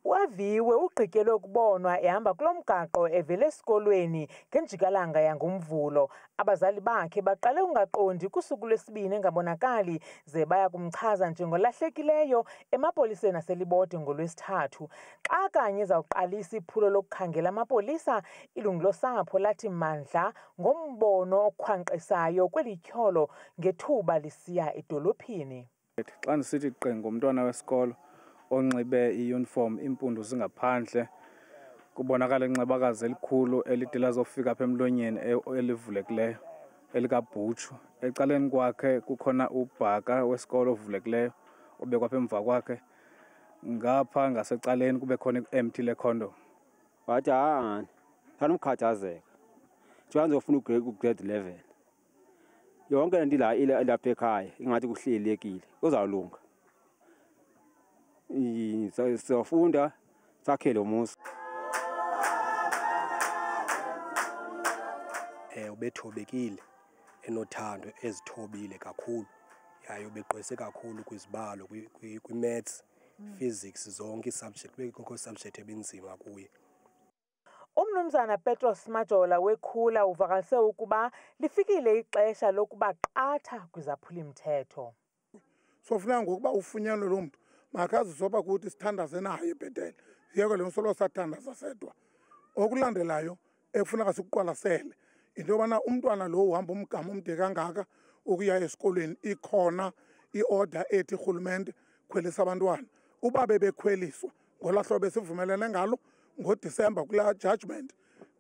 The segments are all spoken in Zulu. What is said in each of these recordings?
Waviwe ugqityelwe ukubonwa ehamba kulomgaqo evele esikolweni ngenjikalanga yangoMvulo. Abazali bakhe baqale ungaqondi kusuku lwesibini engabonakali ze baya kumchaza njengolahlekileyo emapoliseni aseLibode ngolwesithathu. Xa kanye zawuqalisa iphulo lokukhangela amapolisa, ilungu losapho lathi mandla ngombono okhwanqisayo kweli tyholo ngethuba lisiya edolophini. Xa ndisithi qe ngomntwana wesikolo onxibe iuniform impundu zingaphandle kubonakala incebakazi elikhulu elide lazofika apha emlonyeni elivulekileyo elikabhutshu. Ecaleni kwakhe kukhona ubhaka wesikolo ovulekileyo obekwa apha emva kwakhe. Ngapha ngasecaleni kube khona i-empty lekhondom. Wathi sanumkhathazeka njengoba ndizofuna ugrade 11 yonke lento ilapha ekhaya ingathi kuhlelekile kuzawulunga. Sizofunda sakhele umuzi. Ubethobekile enothando ezithobile kakhulu yaye ubegqwese kakhulu kwizibalo kwi-maths, physics, zonke i-subject bekho subject ebinzima kuye. Umnumzana Petros Majola wekhula uvakalise ukuba lifikile ixesha lokuba qatha kwizaphuli-mthetho. Sofuna ngokuba ufunyanwe lo mntu makazi zoba kuthi sithandaze naye bhetele siyeke le nsolo sathandaza sedwa. Okulandelayo ekufuneka sikuqwalasele into yobana umntwana lo uhamba umgama omde kangaka ukuya esikolweni ikhona i-order ethi urhulumente khwelisa abantwana. Uba bebekhweliswa ngolaa hlobo besivumelene ngalo ngoDisemba kulaa judgment,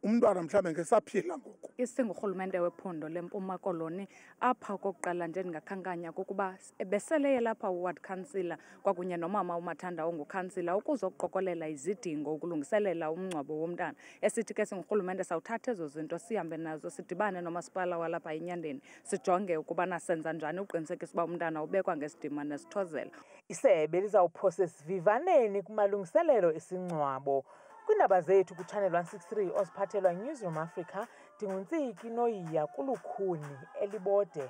umntwana mhlawumbe ngesaphila ngoku. Isingurhulumente wephondo leMpuma Koloni apha okokuqala nje ndingakhankanya kokuba beseleye lapha uward councillor kwakunye nomama uMathanda ongukhansila ukuzoqokolela izidingo ukulungiselela umngcwabo womntana. Esithi ke singurhulumente sawuthatha ezo zinto sihambe nazo sidibane nomasipala walapha eNyandeni sijonge ukubana senza njani uqinisekisa uba umntana ubekwa ngesidima nesithozela. Isebe lizawuphosa esivivaneni kumalungiselelo esingcwabo. Kwiindaba zethu kuChannel 163 oziphathelwa Newsroom Africa, ndinguntsiki Noyiya kulukhuni eLibode.